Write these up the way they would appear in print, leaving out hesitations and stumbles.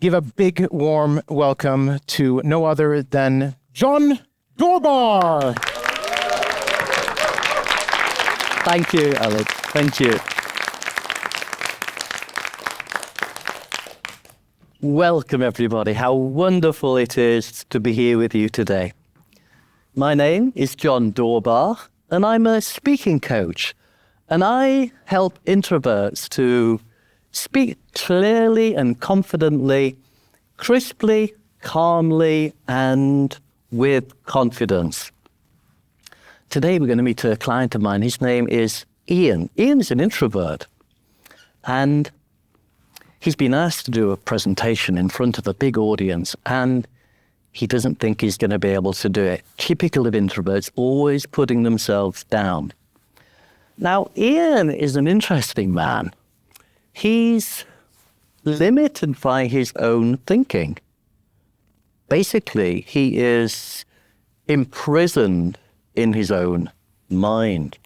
give a big warm welcome to no other than John Doorbar. Thank you, Alex. Thank you. Welcome, everybody. How wonderful it is to be here with you today. My name is John Doorbar, and I'm a speaking coach. And I help introverts to speak clearly and confidently, crisply, calmly, and with confidence. Today we're going to meet a client of mine. His name is Ian. Ian's an introvert. And he's been asked to do a presentation in front of a big audience, and he doesn't think he's going to be able to do it. Typical of introverts, always putting themselves down. Now, Ian is an interesting man. He's limited by his own thinking. Basically, he is imprisoned in his own mind.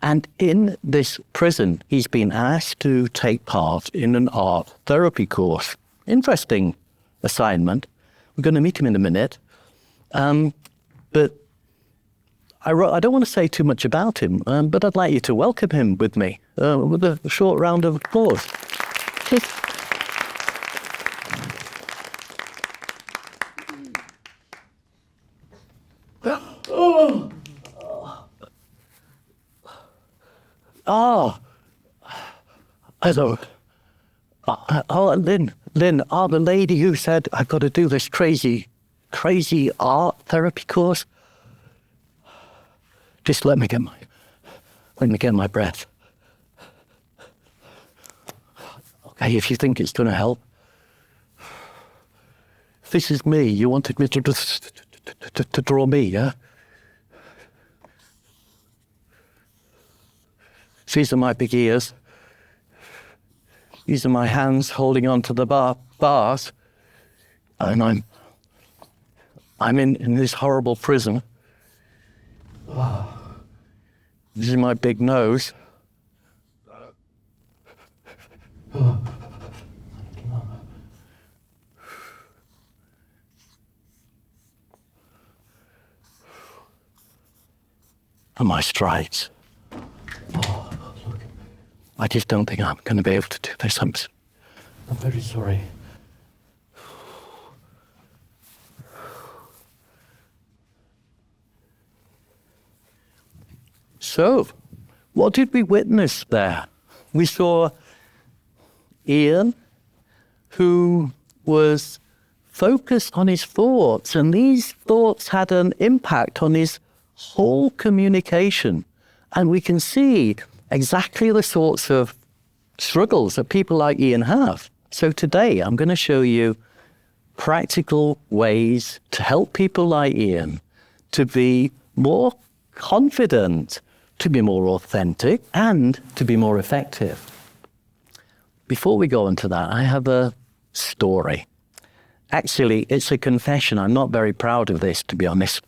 And in this prison, he's been asked to take part in an art therapy course. Interesting assignment. We're going to meet him in a minute. But I don't want to say too much about him, but I'd like you to welcome him with me with a short round of applause. Hello. Lynn, the lady who said I've got to do this crazy art therapy course. Just let me get my breath. Okay, if you think it's going to help. This is me. You wanted me to draw me, yeah? These are my big ears. These are my hands holding onto the bars. And I'm in this horrible prison. This is my big nose. And my strides. I just don't think I'm going to be able to do this. I'm very sorry. So, what did we witness there? We saw Ian, who was focused on his thoughts, and these thoughts had an impact on his whole communication. And we can see exactly the sorts of struggles that people like Ian have. So today I'm going to show you practical ways to help people like Ian to be more confident, to be more authentic, and to be more effective. Before we go into that, I have a story. Actually, it's a confession. I'm not very proud of this, to be honest.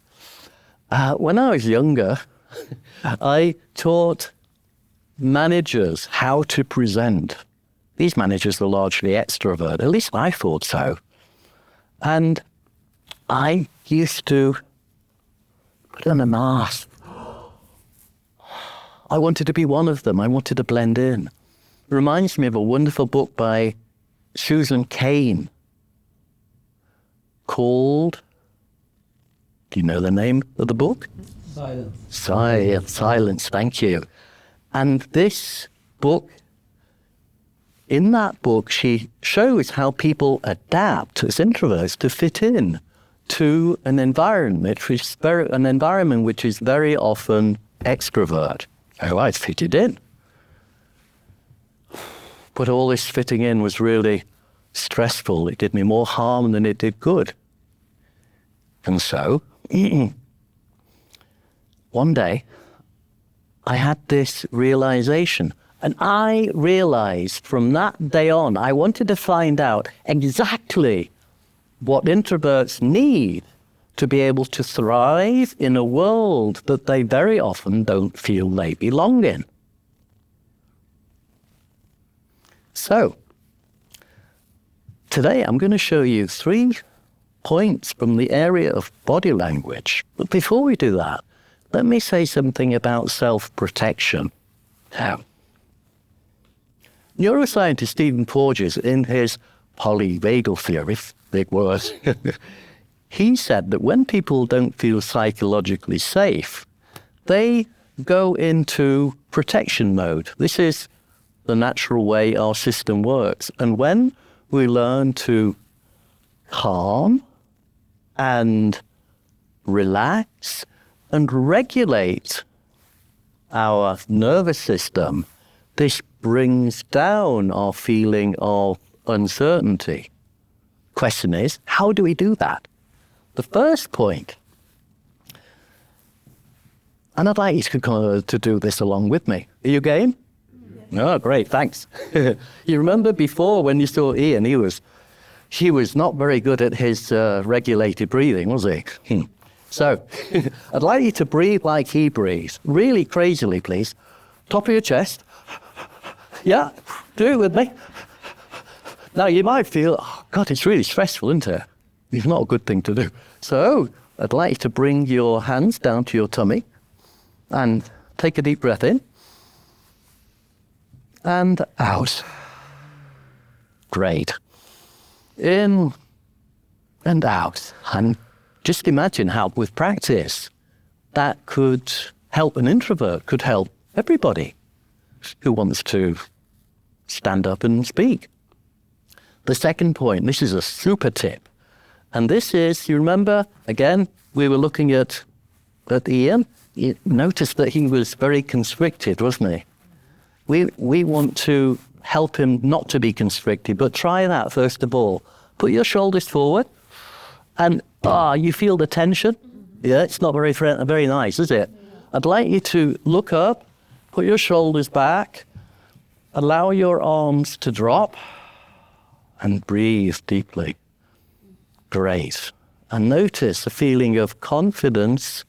When I was younger, I taught managers how to present. These managers were largely extrovert, at least I thought so. And I used to put on a mask. I wanted to be one of them. I wanted to blend in. It reminds me of a wonderful book by Susan Cain called, do you know the name of the book? Silence, thank you. And this book, in that book, she shows how people adapt as introverts to fit in to an environment which is very often extrovert. Oh, I fitted in. But all this fitting in was really stressful. It did me more harm than it did good. And so, one day, I had this realization. And I realized from that day on, I wanted to find out exactly what introverts need to be able to thrive in a world that they very often don't feel they belong in. today I'm going to show you 3 points from the area of body language. But before we do that, let me say something about self-protection. Now, neuroscientist Stephen Porges, in his polyvagal theory, big word, he said that when people don't feel psychologically safe, they go into protection mode. This is the natural way our system works. And when we learn to calm and relax and regulate our nervous system, this brings down our feeling of uncertainty. Question is, how do we do that? The first point, and I'd like you to do this along with me. Are you game? Yes. Oh, great, thanks. You remember before when you saw Ian, he was not very good at his regulated breathing, was he? So, I'd like you to breathe like he breathes. Really crazily, please. Top of your chest. Yeah, do it with me. Now, you might feel, oh, God, it's really stressful, isn't it? It's not a good thing to do. So, I'd like you to bring your hands down to your tummy and take a deep breath in and out. Great. In and out. And just imagine how, with practice, that could help an introvert, could help everybody who wants to stand up and speak. The second point, this is a super tip. And this is, you remember, again, we were looking at Ian. You noticed that he was very constricted, wasn't he? We want to help him not to be constricted, but try that first of all. Put your shoulders forward, and you feel the tension? Yeah, it's not very nice, is it? I'd like you to look up, put your shoulders back, allow your arms to drop, and breathe deeply. Great. And notice a feeling of confidence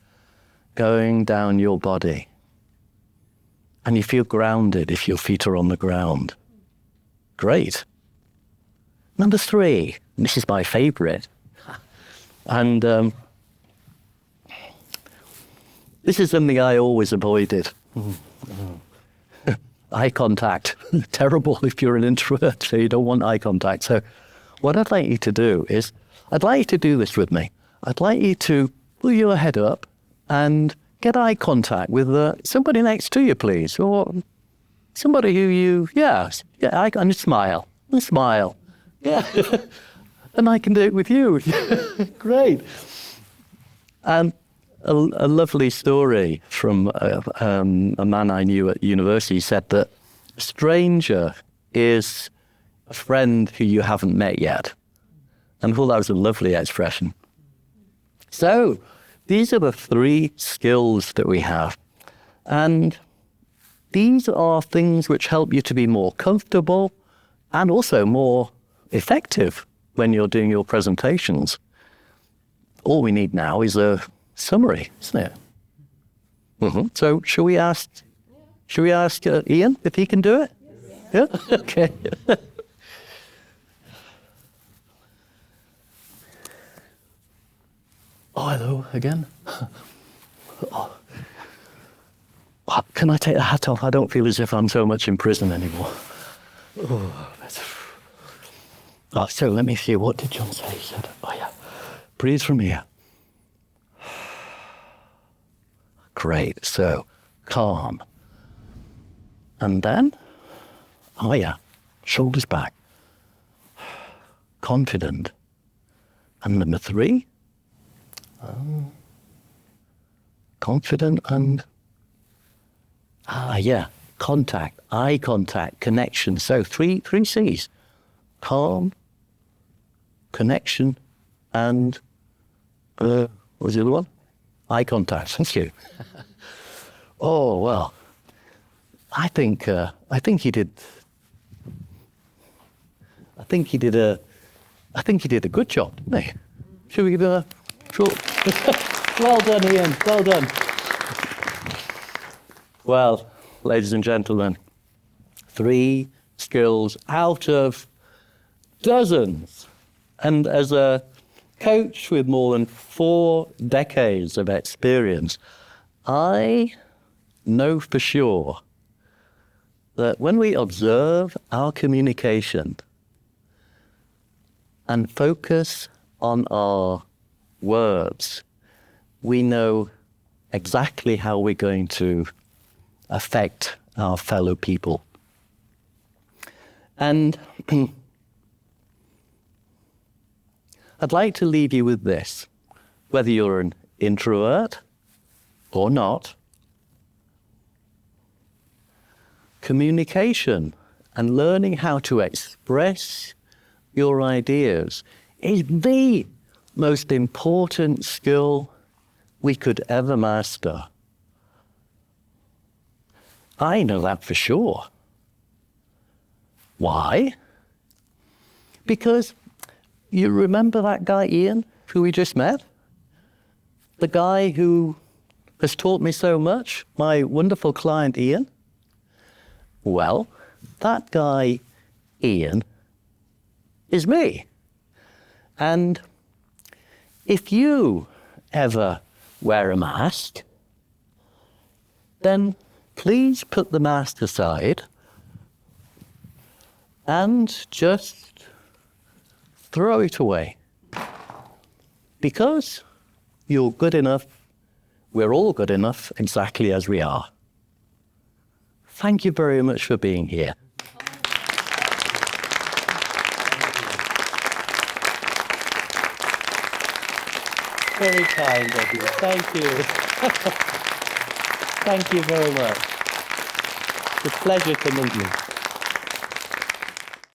going down your body. And you feel grounded if your feet are on the ground. Great. Number 3, this is my favorite. And this is something I always avoided. Eye contact. Terrible if you're an introvert, so you don't want eye contact. So what I'd like you to do is, I'd like you to do this with me. I'd like you to pull your head up and get eye contact with somebody next to you, please. Or somebody who and smile. And smile. Yeah. And I can do it with you. Great. And a lovely story from a man I knew at university said that a stranger is a friend who you haven't met yet. And I thought that was a lovely expression. So, these are the 3 skills that we have. And these are things which help you to be more comfortable and also more effective when you're doing your presentations. All we need now is a summary, isn't it? Mm-hmm. So, shall we ask Ian if he can do it? Yeah? Okay. Oh, hello again. Can I take the hat off? I don't feel as if I'm so much in prison anymore. So let me see, what did John say? He said, breathe from here. Great, so calm. And then, shoulders back. Confident. And number 3, confident and, contact, eye contact, connection. So three C's. Calm, connection, and, what was the other one? Eye contact. Thank you. Oh, well, I think he did a good job, didn't he? Should we give him a short? Well done, Ian. Well done. Well, ladies and gentlemen, 3 skills out of dozens. And as a coach with more than 4 decades of experience, I know for sure that when we observe our communication and focus on our words, we know exactly how we're going to affect our fellow people. And I'd like to leave you with this. Whether you're an introvert or not, communication and learning how to express your ideas is the most important skill we could ever master. I know that for sure. Why? Because you remember that guy Ian, who we just met? The guy who has taught me so much, my wonderful client Ian? Well, that guy Ian is me. And if you ever wear a mask, then please put the mask aside and just throw it away. Because you're good enough, we're all good enough exactly as we are. Thank you very much for being here. Very kind of you. Thank you. Thank you very much. It's a pleasure to meet you.